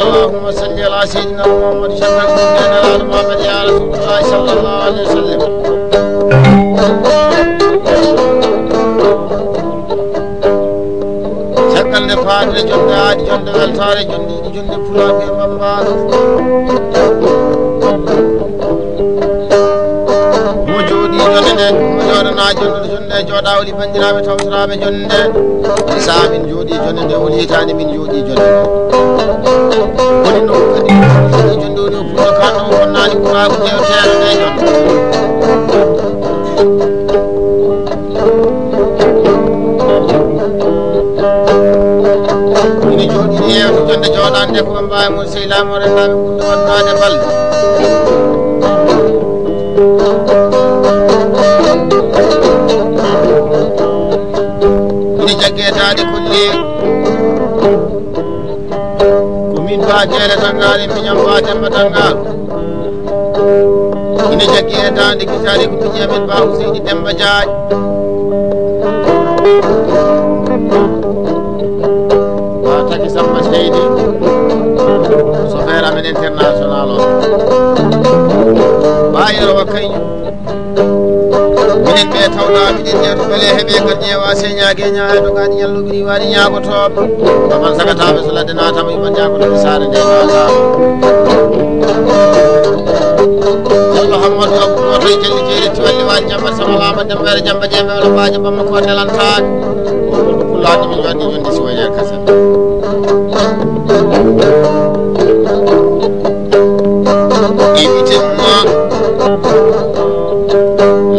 اللهم صل على سيدنا محمد شفع المؤمنين على محمد يا رسول الله صلى الله عليه وسلم شكل نفاد جند عاد جند والتار جند فلان بمبار موجودي جند مجورنا جند جودا ولي بنجرابه توسرابه جند حساب جودي جند ولي تاني من جودي جند ولي نوكدي جند ولي فلان كانوا فناني قراب جوتير جند jonde joɗande ko mbawi mo seylamo rennaɓe ɓurɗo waɗnade balɗe ine jagguetaɗe kolli ko min ba jeere Dangarou miñam ba Demba Dangarou ine jagguetaɗe guitare ko miñi amen ba Ousseyni Demba Diagne taki Samba Seydi chauffeur amen international o ɓayiro wa kañum minen ɓe tawɗa miɗen ƴeeto beele heeɓe kadi ƴeewa señague ñaaɗo gaɗi ñalluɓiri waɗi ñagotoɓe baman sagataɓe so ladde natama yuman ñagotoɓe sare nde natama Diallo Hamadou Abou goto e jelli jeeri tiwalli waɗi jambat samalama dembere jamba jeembe wala mbaji bamma ko nelantake ko pullade min waɗi jondi si woyer kaset évitez-moi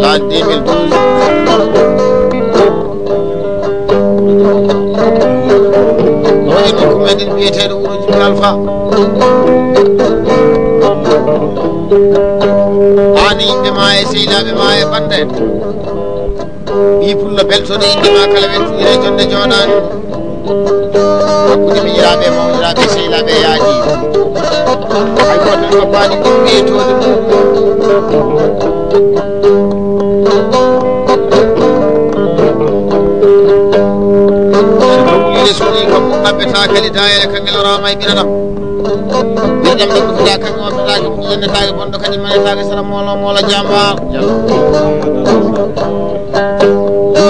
l'an 2012 oɗen nokku meɗen mbiyeteɗo wuro Jibbi Alpha an yimɓe ma e sehilaɓe ma e banda en ɓi pullo beltoɗo inde ma kala weltinire jonde joɗani hakkude miñiraɓe e mawñiraɓe sehilaɓe yaaji hay goto en pappani ɓiyetode wulide suuɗi kam ɗaɓɓeta kali dayere kangel orama e ɓiraɗam ɓirɗam ɗam ɗufuɗa kange wattotake yennetake bonɗo kadi manetake sara moola jambar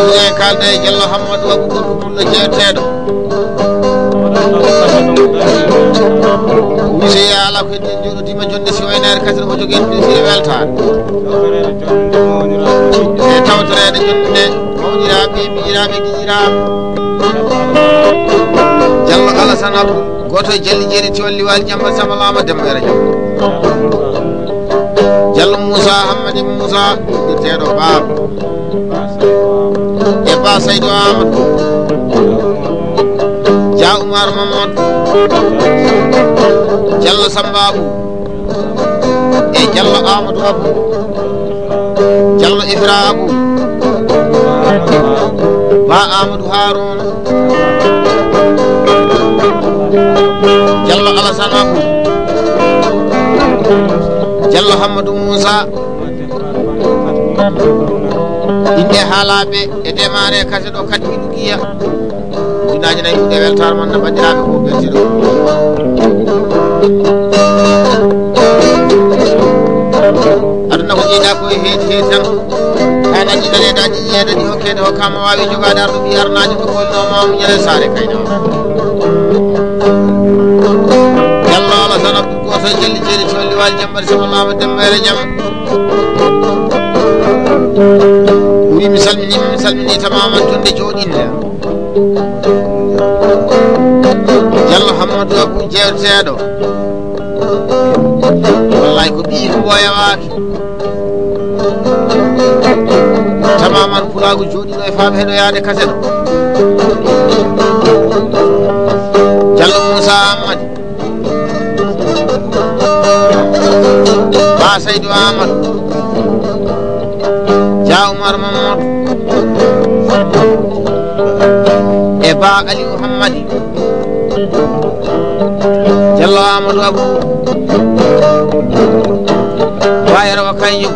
juuɗe en kalda e Diallo Hamadou Abou gorko pullo jewteɗo wise ya ala ko heddi joɗotima jonde si waynere kasira mo jogui ɗisire weltare e tawtorede jonde mawƴiraɓe miƴiraɓe guiƴiraɓe Diallo Alassane Abou goto e jalli jeeri tiwalli wali jamba samalama dembere jam Diallo Moussa Hammadi Moussa ɗirteɗo Baba e Ba Saydou Amadou Dia Oumar Mamadou Diallo Samba Abou e Diallo Amadou Abou Diallo Ibra Abou Ba Amadou Harouna Diallo Alassane Abou Diallo Hamadou Moussa inde haalaɓe e démarré kase ɗo kadi miɗo giya ujunaji nayyi ɗuɗe weltare man no bandiraɓe ko beltiɗo aduna ko jiiɗa koye heedi tan tan aji daneɗe aji ƴeeɗaɗi hokkede hokkama wawi jogade arɗo ɓi arnaji ɗo kolnomamo ñande saare kaynama Diallo Alassane Abou goto e jalli jeeri tiwalli wali jambari samalama dembere jaam wi mi salmini tamaman jonde joɗinde Diallo Hamadou Abou jewteɗo wallay ko ɓii ko ɓoyawaki tamaman pulagu joɗiɗo e faam heɗo yaade kaseɗo Diallo Moussa Amadou Ba Saydou Amadou Dia Oumar Mamadou e Ba Aliou Hammadi Diallo Hamadou Abou wayar wa kanjum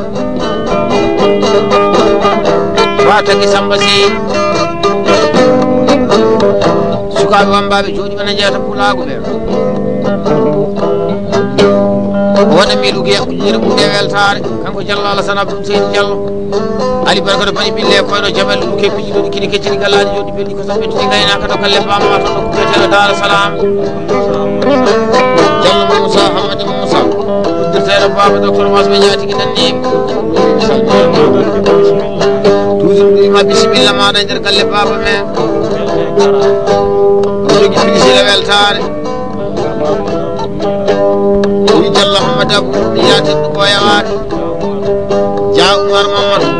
wataki Samba Sy sukaɓe wambaɓe jooɗi ɓena jeeyata pulago ɓe wona miɗugue ujunere ɓuuɗe weltare kanko Diallo Alassane Abdou Seydi Diallo ali barka ɗo paɗi ɓille koyɗo jaɓalɗe ɗum keppiɗi ɗo ɗi kini keccini gallaji joɗi belɗi ko saɓɓetude gaynaka ɗo kalle bamma toon ɗo kuɓeteɗo Dara Salam Diallo Moussa Hamadi Moussa uddirteɗo baba docteur Masɓe ñatigi nannimi toujours mbima bisimilla maɗa e nder galle baba men jogi pilisile weltare wi Diallo Hamadou Abou yatinɗo ɓoyawade Dia Oumar Mamadou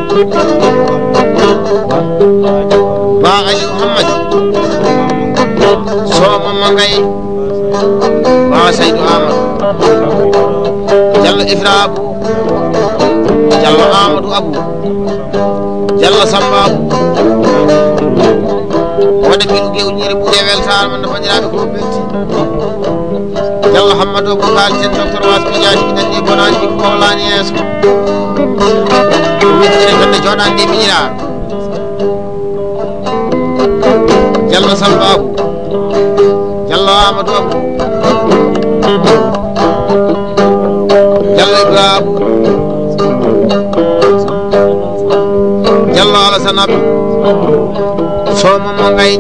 Ba Ali Mouhamad Soma Mangay Ba Seydou Amadou Diallo Ifra Abou Diallo Amadou Abou Diallo Samba Abou wode miɗugue ujunere ɓuuɗe weltare man no bandiraɓe ko belti Diallo Hamadou Abou kalten docteur Masɓe ñatigi nanni bonani jikko mawlani yeeso wittine gonne joɗande miñira Diallo Samba Abou Diallo Amadou Abou Diallo Ibra Abou Diallo Alassane Abdou Soma Mangay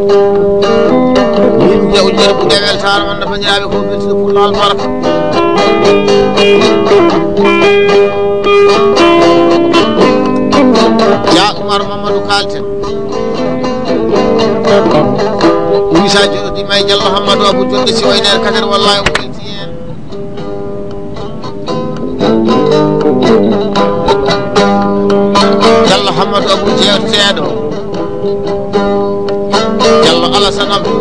miɗugue ujunere ɓuuɗe weltare man no bandiraɓe ko beltiɗo pour albarka Dia Oumar Mamadou kalten wisa joɗodima e Diallo Hamadou Abou jonde si waynere kadere wallahi omo welti hen Diallo Hamadou Abou jewteteɗo Diallo Alassane Abdou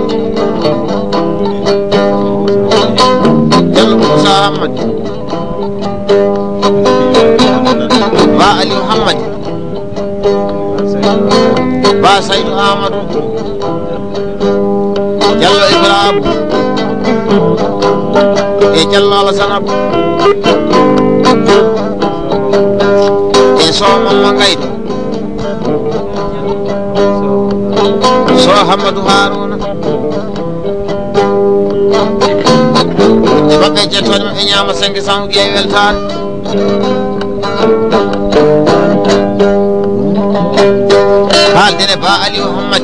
Diallo Moussa Hamadi Ba Ali Mouhamad Ba Seydou Amadou Diallo Ibra Abou e Diallo Alassane Abou e Soma Mangaydo So Hamadou Harouna maɓɓe jettoɗe maɓɓe ñama 500 uji e weltare haaldene Ba Ali Mouhamad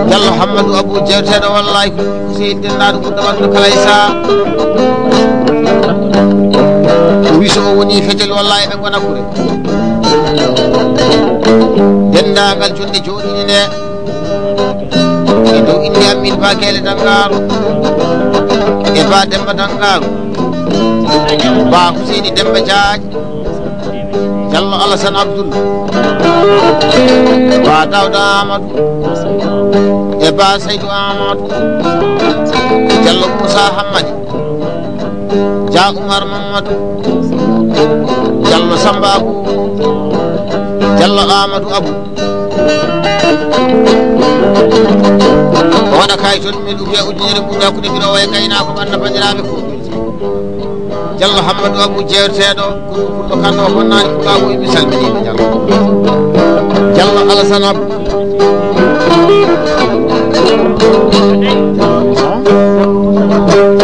Diallo Hamadou Abou jewteɗo wallahi ko seydi dennaɗo ɓurɗo wadde kala e saha o wi so o woni fetel wallahi ɓe gona kure dendagal jonde joɗini nde e dow inde amin Ba Kele Dangarou e Ba Demba Dangarou Ba Huseyni Demba Diagne Diallo Alassane Abdoul Ba Dawda Amadou e Ba Seydou Amadou Diallo Moussa Hamadi Dia Oumar Mamadou Diallo Samba Abou Diallo Amadou Abou wona kayitol miɗugue ujunere ɓuuɗe hakkude biro e gaynako ɓanna bandiraɓe ko Diallo Hamadou Abou jewteɗo kulɗo kanno bonnani pulago mi salminima Diallo Diallo Alassane Abdou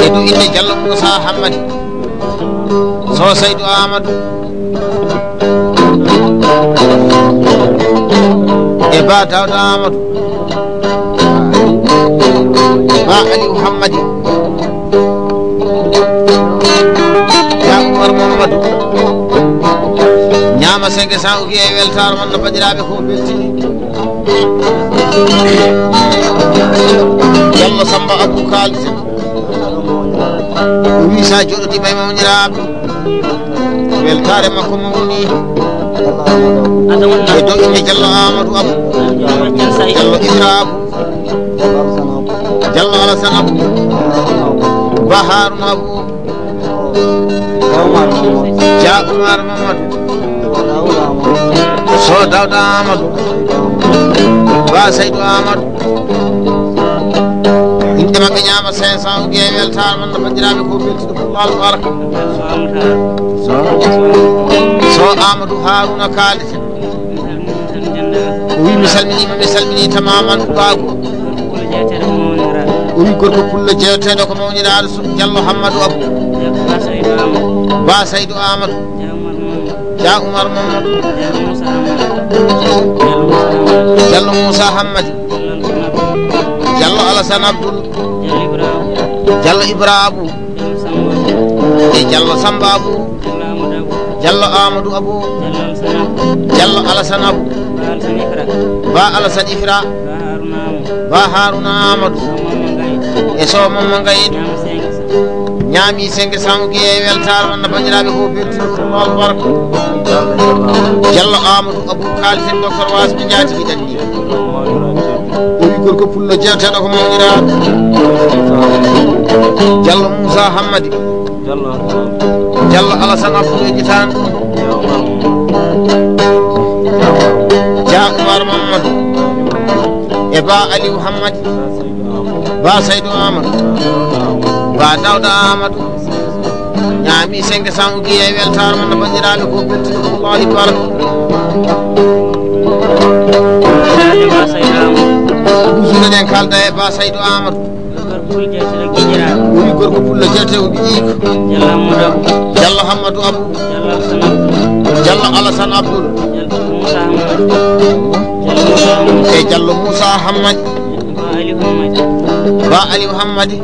e ɗo inde Diallo Moussa Hamadi So Seydou Amadou e Ba Dawda Amadou Ba Ali Mouhamadi Dia Oumar Mamadou ñama 500 uji e weltare man no bandiraɓe ko belti Diallo Samba Abou kalten wi sa joɗodi may mawniraɓe weltare makko mo woni e dow inde Diallo Amadou Abou Diallo Ibra Abou Diallo Alassane Abou Ba Harouna Abou Dia Oumar Mamadou So Dawda Amadou Ba Saydou Amadou inde mabɓe ñaama 500 uji e weltare man no bandiraɓe ko beltude pullal baraka so Amadou Harouna kaldeten o wi mi salmini tamaman Babou o wi gorko pullo jewteɗo ko mawniraɗo Diallo Hamadou Abou Ba Saydou Amadou Dia Oumar Mamadou Diallo Moussa Hammadi Diallo Alassane Abdoul Diallo Ibra Abou e Diallo Samba Abou Diallo Amadou Abou Diallo Alassane Abou Ba Alassane Ifra Ba Harouna Amadou e so Mamma Gaydou ñaami 500 uji e weltare man no bandiraɓe ko beltude pullal baraka Diallo Amadou Abou kalten docteur Wasmi Diatigi ɗanni o wi gorko pullo jewteɗo ko mawniraɗo Diallo Moussa Hammadi Diallo Alassane Abdou e jitane Dia Oumar Mamadou e Ba Aliou Hammadi Ba Saydou Amadou Ba Dawda Amadou ñaami 500 uji e weltare man no bandiraɓe ko beltude pullal baraka usuna den kalda e Ba Saydou Amadou woni gorko pullo jewte o ɓiƴiko Diallo Hamadou Abou Diallo Alassane Abdoul e Diallo Moussa Hammadi Ba Aliou Hammadi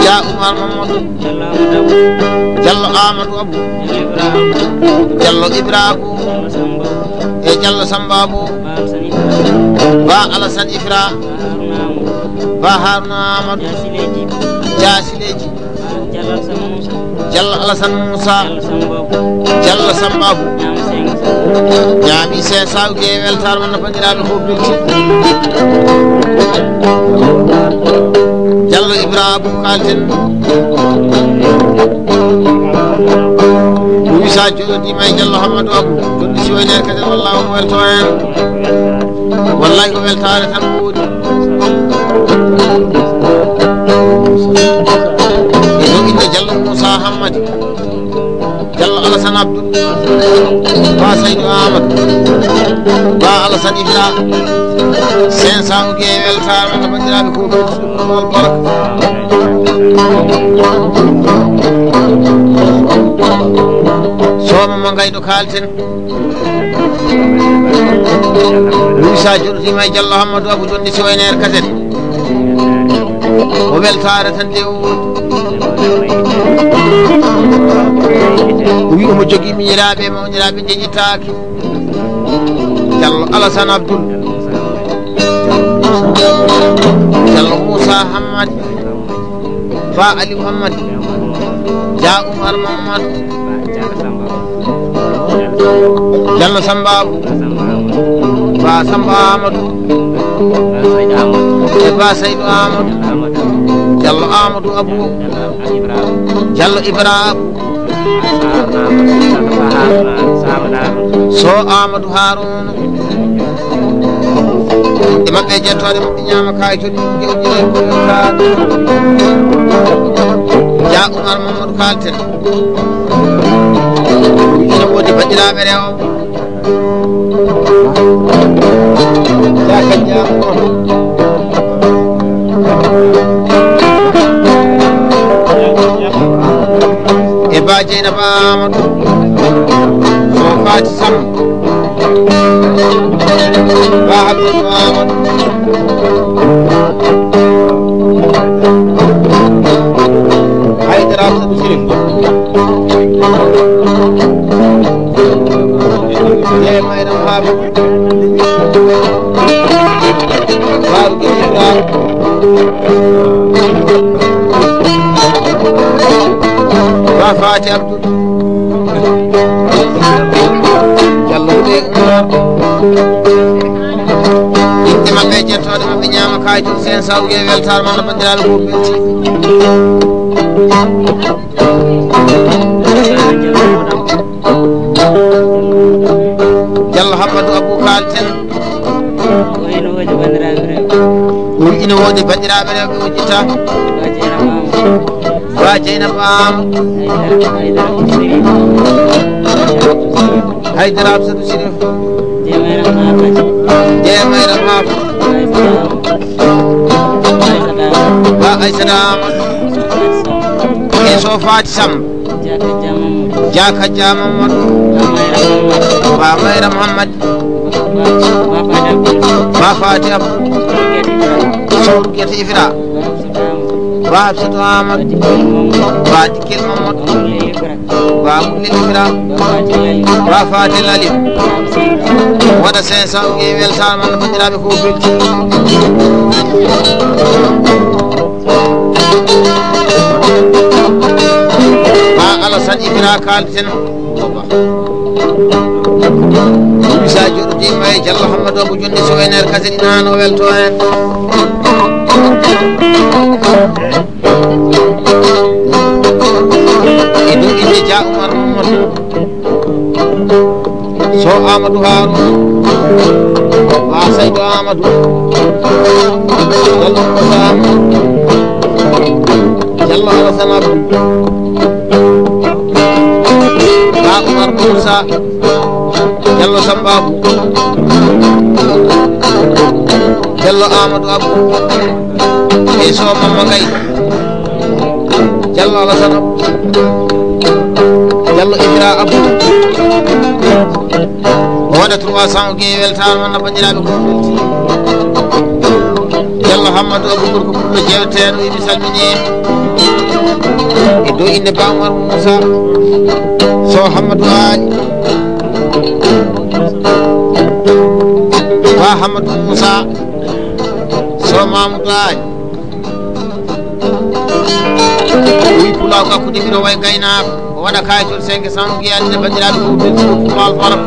Dia Oumar Mamadou Diallo Amadou Abou Diallo Ibra Abou e Diallo Samba Abou Ba Alassane Ifra Ba Harouna Amadou Dia Sileji Diallo Alassane Moussa Diallo Samba Abou ñaami 500 uji e weltare man no bandiraɓe ko belti Diallo Ibra Abou kalten o wi sa joɗodima e Diallo Hamadou Abou jonni siwoyne kadi wallah omo welto hen wallahi ko weltare tan woodi e ɗo inde Diallo Moussa Hammadi Diallo Alassane Abdoul Ba Saydou Amadou Ba Alassane Ifra 500 uji e weltare man no bandiraɓe ko beltude pullal baraka so Mamma Gaydou kalten wi sa joɗotima e Diallo Hamadou Abou jonni siwoynere kaset o weltare tan de o wi omo jogui miñiraɓe mawniraɓe jeƴitaki Diallo Alassane Abdoul Diallo Moussa Hammadi Ba Aliou Hammadi Dia Oumar Mamadou Diallo Samba Abou Ba Samba Amadou e Ba Saydou Amadou Diallo Amadou Abou Diallo Ibra Abou so Amadou Harouna e mabɓe jettode mabɓe ñaama kayitoni gewƴe Dia Oumar Mamadou kalten ina woodi bandiraɓe rewɓe jaka ñaama e Ba Dieynaba Amadou so Fati Sam Ba Abdou Amadou Haydara Abdou Sirim e Maynam Habib Farou Gueye Ba Fati Abdou Diallo de Oumar inde mabɓe jettode mabɓe ñaama kayitol 500 uji e weltare man no bandiraɓe ko belti Diallo Hamadou Abou kalten ina wodi bandiraɓe rewɓe ina wodi bandiraɓe rewɓe wujjita ba Dieynaba Amadou Haydara Absatou Sirif Jemayra Mafat ba Aissata Amadou e so Fati Sam Jaka Dia Mamadou ba Mayra Mohammad ba Fati Abou Sow Guete Ifra ba Absatou Amadou ba Dikel Mamadou ba Moulil Ifra ba Fati Lalim waɗa 500 ƴe weltare man bandiraɓe ko belti ba Alassane Ibra kalten misaji oɗo dimma e Diallo Hamadou Abou jonde so ener kaseni nano welto hen e dow inde Dia Oumar Mamadou so Amadou Harouna ba Saydou Amadou Diallo Moussa Amadou Diallo Alassane Abdou ba Oumar Moussa Diallo Sambabou Diallo Amadou Abou e so Mama Gaye Diallo Alassane Abdou Diallo Ibra Abou waɗa 300 ƴe weltare man bandiraɓe ko belti Diallo Hamadou Abou gorko pullo jewteɗo imi salmini e dow inde ba Oumar Moussa so Hamadou Ali ba Hamadou Moussa so Mamoudou Ali wi pulaw kakko ɗimiro way gaynako o waɗa kayitol 500 ƴeyande bandiraɓe ko belti ko pulal faraf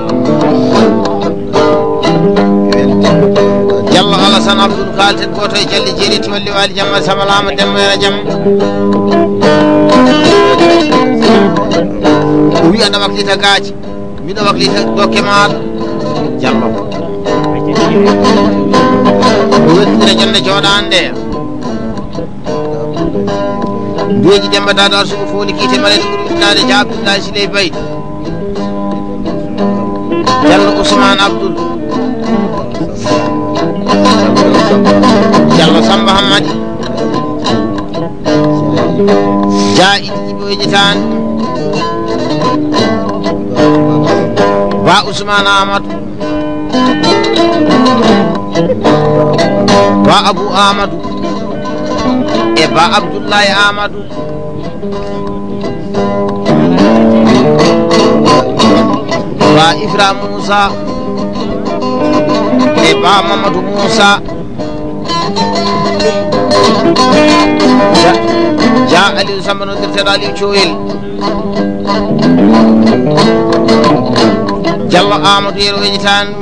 Diallo Alassane Abdou kalten goto e Jalli Jeeri Tiwalli Wali Jamma Samalama Demmere Jam o wi aɗa waklita gaaji miɗo waklita dokke maɗa Diallo o weldidira jonde jooɗande nde duweji Demba Dado Arsugo Foli kiite mareɗo ɓuuri innade Dia Abdoulaye Siley Baydi Diallo Ousmane Abdoul Diallo Samba Hammadi Dia Idi Djiboji Tane ba Ousmane Amadou ba Abou Amadou e ba Abdoulaye Amadou ba Ifra Moussa e ba Mamadou Moussa Dia Aliou Samba nodirteɗo Aliou Thioyel Diallo Amadou yero weñitani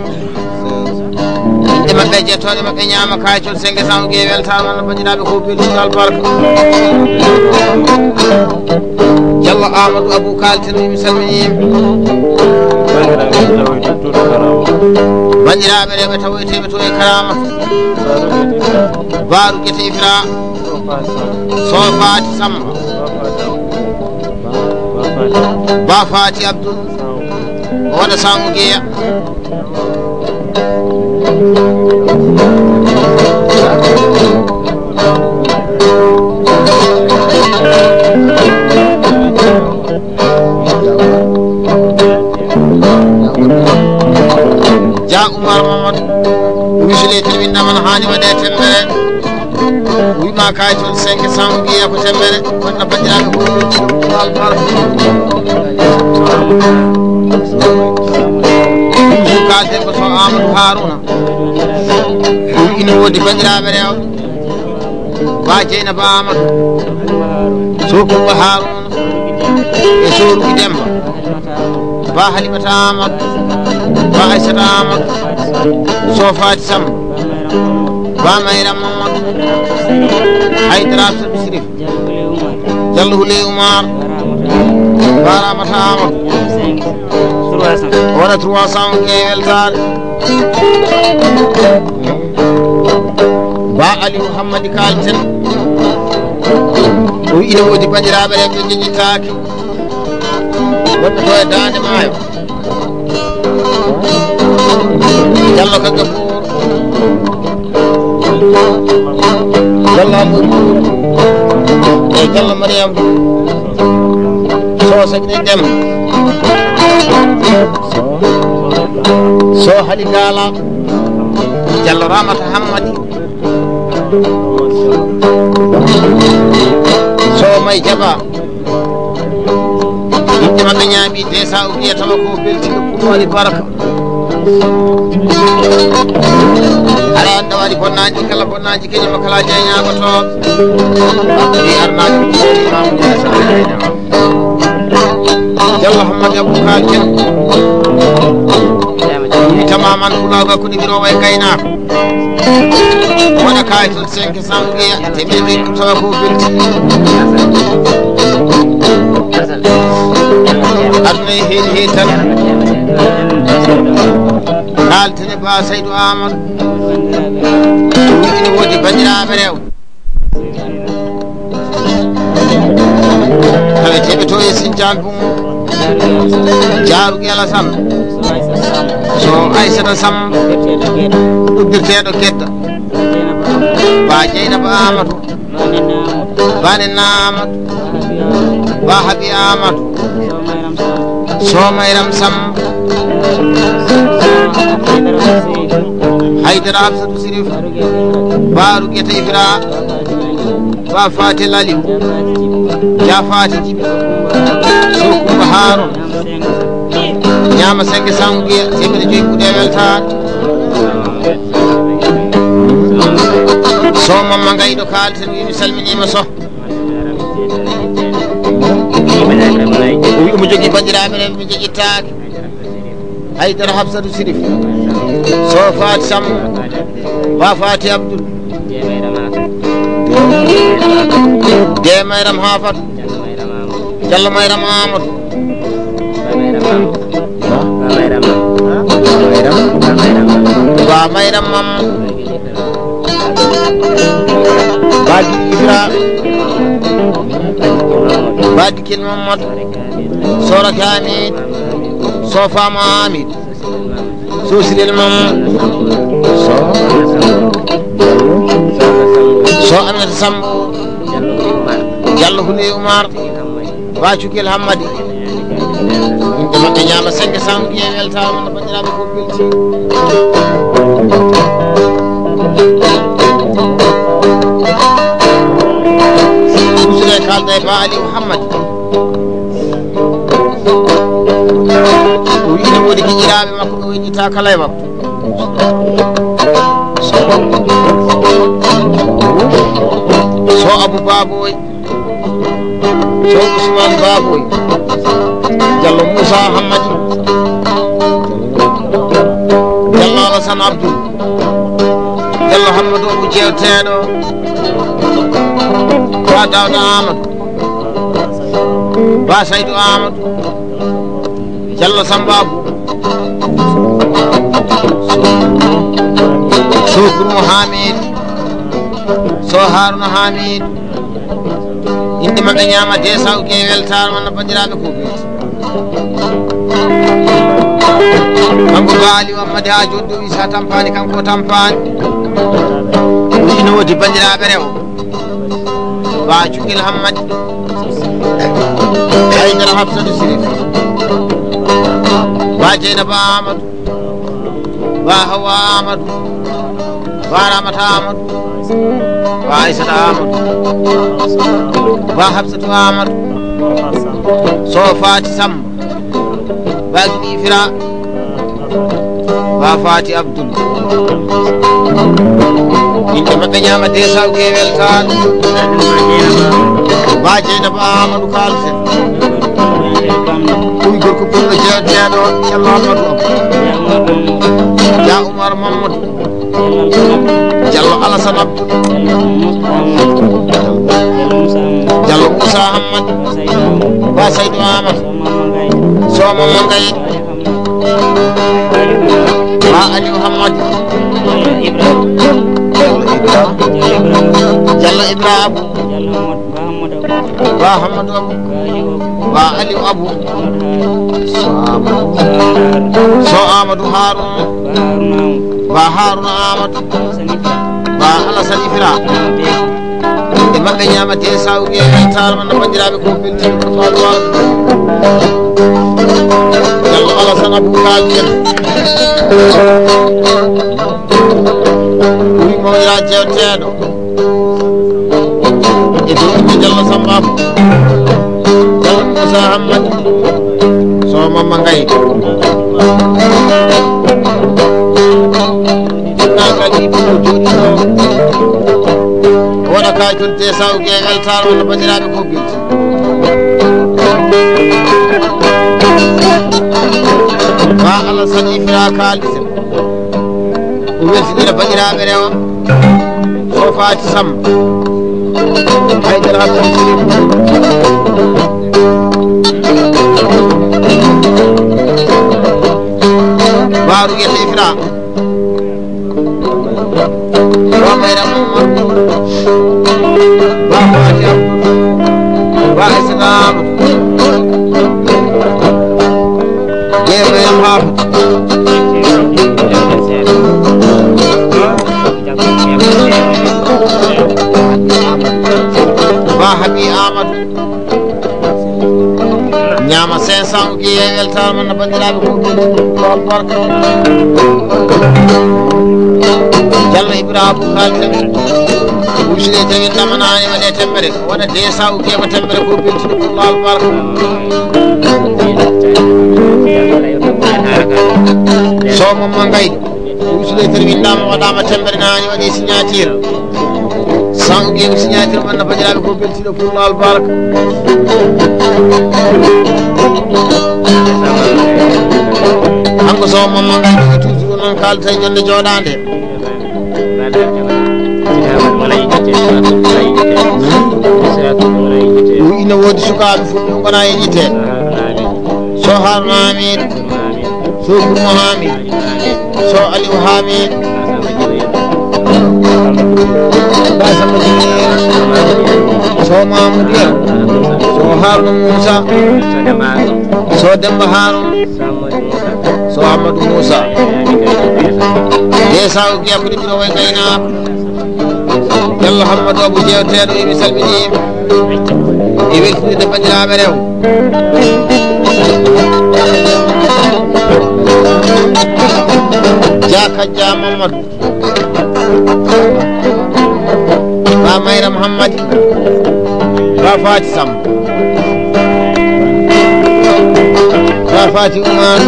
inde mabɓe jettoɗe mabɓe ñaama kayitol 500 ƴe weltare man bandiraɓe ko beltuɗo albarka Diallo Amadou Abou kalten imi salminima bandiraɓe rewɓe tawoyteɓe to e Karamata Barou Guete Ifra so Fati Samba ba Fati Abdoul o waɗa Samou Guiya Dia Oumar Mamadou wisile terminna man hani waɗe tembere wima kayitol 500 ƴeya ko tembere wonno bandiraɓe ko albarka kalten ko so Amadou Harouna ina wodi bandiraɓe rewɓe ba Dieynaba Amadou so Kumba Harouna e Soruki Demba ba Halimata Amadou ba Aissata Amadou so Fati Samba ba Mayra Mamadou Haydara Absatou Sirif Diallo Houleye Oumar ba Ramata Amadou wona 300 weltare ba ali muhammadi kalten o ina wodi bandiraɓe reɓe jeƴƴitaki wonɓe to e dande maayo Diallo ka Gabour Diallo Amadou e Diallo Mariam so sagni dem so hali gala Diallo Ramata Hammadi so may jaba yimɓe maɓɓe ñaami desa o wiyatama ko beltiɗo pour waɗi baraka ala anda waɗi bonnaji kala bonnaji keñoma kala jeeñagotoɓe ɓi arnaji Diallo Hammadi Abou kalten witamaman pulaga ko ɗiɓirowo e gaynako wona kayitol 500 guiya temedɗi tawa ko belti aduna e heedi heedi tan kaltene ba Saydou Amadou ine woodi bandiraɓe rew taweteɓe to e Sindiane Boumou Jaaru Gela Sam so Aissata Samba ɗuggirteɗo Gedda ba Dieynaba Amadou bane Namadou ba Habi Amadou so Mayram Samba Haydara Absatou Sirif Baru Gueta Ibra ba Fati Laliou ja Fati Djibi so Kumba Haroun ñama 500 guiya temedde joyi ɓuuɗe weltare so Mamma Gayɗo kalten wimi salminima so omo jogui bandiraɓe reɓe ɓe jeƴƴittake Haydara Habsatou Sirif so Fati Samba ba Fati Abdoul de Mayram Hafat Diallo Mayram Amadou ba Mayram Mamadou ba Guili Ibra ba Dikel Mamadou Sora Kamid so Fama Hamid so Silel Mamadou so Aminata Sambo Diallo Houley Oumar ba Cukel Hammadi yimɓe maɓɓe ñaama 500 guiya weltama no bandiraɓe ko belti usure kalda e ba Ali Mouhammadi o wiine woodi giƴiraɓe makko ɓe weññita kala e makko so Abou Baboy so Ousmane Baboy Diallo Moussa Hammadi Diallo Alassane Abdoul Diallo Hamadou Abou jewteɗo ba Dawda Amadou ba Saydou Amadou Diallo Samba Abou so Gourmo Hamid so Harouna Hamid inde maɓɓe ñaama 200 guiya weltare man no bandiraɓe ko belti kanko baali wammade ha joni ɗo wi sa tampani kanko tampani ino wodi bandiraɓe rew ba Cukel Hammadi Haydara Habsatou Sirif ba Dieynaba Amadou ba Hawa Amadou ba Ramata Amadou ba Aissata Amadou ba Habsatou Amadou so Fati Samba ba Guili Ifra ba Fati Abdoul yimɓe maɓɓe ñaama 200 guiya weltare ba Dieynaba Amadou kalten ɗum gorko pullo jewteɗo Diallo Amadou ja Oumar Mamadou Diallo Alassane Abdoul Diallo Moussa Hammadi ba Saydou Amadou so Mamma Gayɗo ba Aliou Hamad Diallo Ibrahima ba Hamadou Abou ba Aliou Abou so Amadou Haroun ba Haroun Amadou ba Alassane Ifra e mabɓe ñamate sawge weltare man no bandiraɓe ko beltino ko falwa Diallo Alassane Abou kaljen wi mawira jewteɗo e dow Diallo Samba Abou Diallo Moussa Hamad so Mama Ngaye nagal ɗiɗo joɗino wona ka jonte sawge weltare wonno bandiraɓe ko bilti ba Alassane Ifra kalisen o weltinira bandiraɓe rewa so Fati Samba haydara hakkude baru yetta Ifra ba mayra Momar ba Fati ba Islam yemayam hafu ba Habi Amadou ñama 500 ki weltare man no bandiraɓe ko barka Diallo Ibrahima kalten usine tawi damanani waɗe temmere waɗa 200 kema temmere ko beltiɗo pour lawol barka so Mama Ngaye usine tawi windama waɗama temmere nani waɗi signature 100 kema signature man no bandiraɓe ko beltiɗo pour lawol barka hanko so Mama Ngaye ɗo toujours noon kalta e jonde joɗade ina woodi sukaɓe fulɓe gona e yite so Harouna Hamid so Gourmo Hamid so Aliou Hamid Basamba Dine so Mamadou Yero so Harouna Moussa so Demba Haroun so Amadou Moussa e saw giya ko ɗiɗo way gaynako Diallo Hamadou Abou jewteɗo imi salminima e weltinirde bandiraɓe rew Dia Kadja Mamadou ba Mayra Mouhammadi ba Fati Samba ba Fati Oumar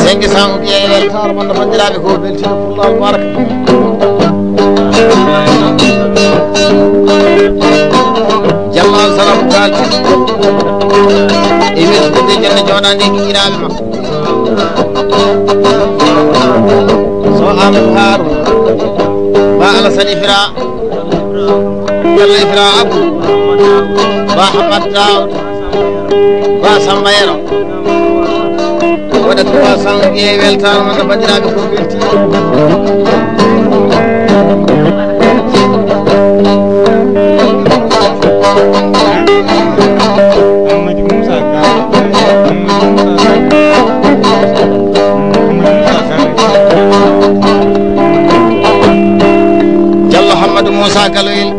sengue sango ɓiye weltare man no bandiraɓe ko beltino pour lawol baraka Diallo Alassane Abou kalti e weltinirde jonde joɗade ƴiƴiraɓe makko so Amadou Haroun ba Alassane Ifra Diallo Ifra Abou ba Hamad Daoud ba Samba Yero waɗa 300 ƴeewe weltare man no bandiraɓe ko belti Diallo Hamadou Moussa Galoyel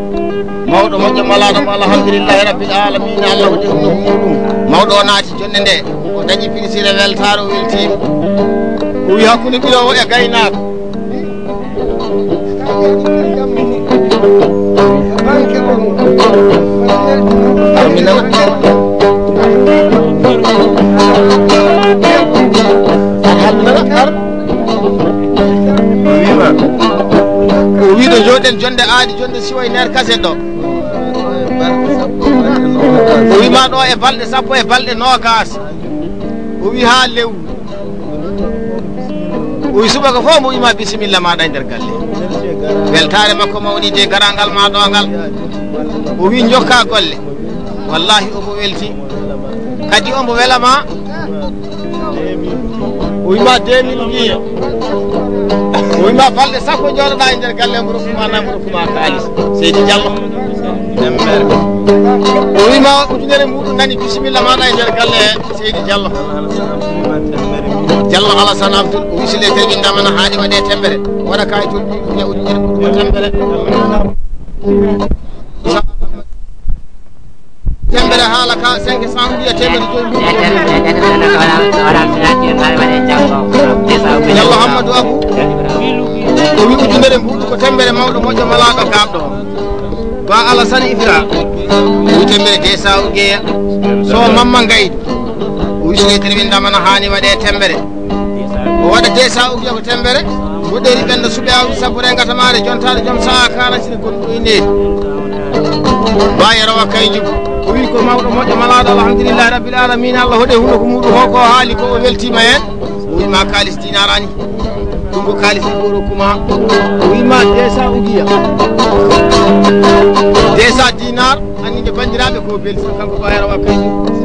mawɗo moƴƴo malaɗo mo alhamdulillahi rabbil alamina Allah waɗi ɗum no muɗum mawɗo o naati jonde nde o dañi pinisire weltare o weltima o wi hakkude ɓiɗowo e gaynako aminana o wiɗo joɗen jonde aadi jonde siwoye nder kaset ɗo o wima ɗo e balɗe sappo e balɗe nogas o wi ha lewru o wi subaka fof mo wima bisimilla maɗa e nder galle weltare makko mawni de garangal ma ɗo ngal o wi jokka golle wallahi omo welti kadi omo welama ويما 2000 جيه ويما بالde sakko jooɗoɗa e nder galle mbo rokuma nambo rokuma kalis Seydi Diallo tembere o wima ujunere muɗum nani bisimilla maɗa e nder galle he Seydi Diallo Diallo Alassane Abdoul o wisile terbindamana haali waɗe tembere waɗa kayitol ɗiɗuña ujunere muɗum tembere tembere haala ka 500 ujiya temere Diallo Hamadou Abou o wi ujunere muɗum ko tembere mawɗo moƴƴo malaɗo kaɓɗo ba Alassane Ibra o wi tembere desa ujeya so mamma gaydi o wisile terbindamana hani waɗe tembere o waɗa desa ujiya ko tembere woɗɗeri ɓenda suuɓe awdi sabbure gatamare jontaɗo joom saha kalasine kon ɗo inedi ba yarawa kayjugu o wi ko mawɗo moƴƴo malaɗo alhamdulillahi rabbil alamina Allah hoɗe huno ko muɗum ho ko haali ko o weltima hen o wima kalis dinarani ɗum ko kalis ɗi ɓoro kuma o wima desa ugiya desa dinar anni nde bandiraɓe ko beltino kanko ba yarawa kayjugu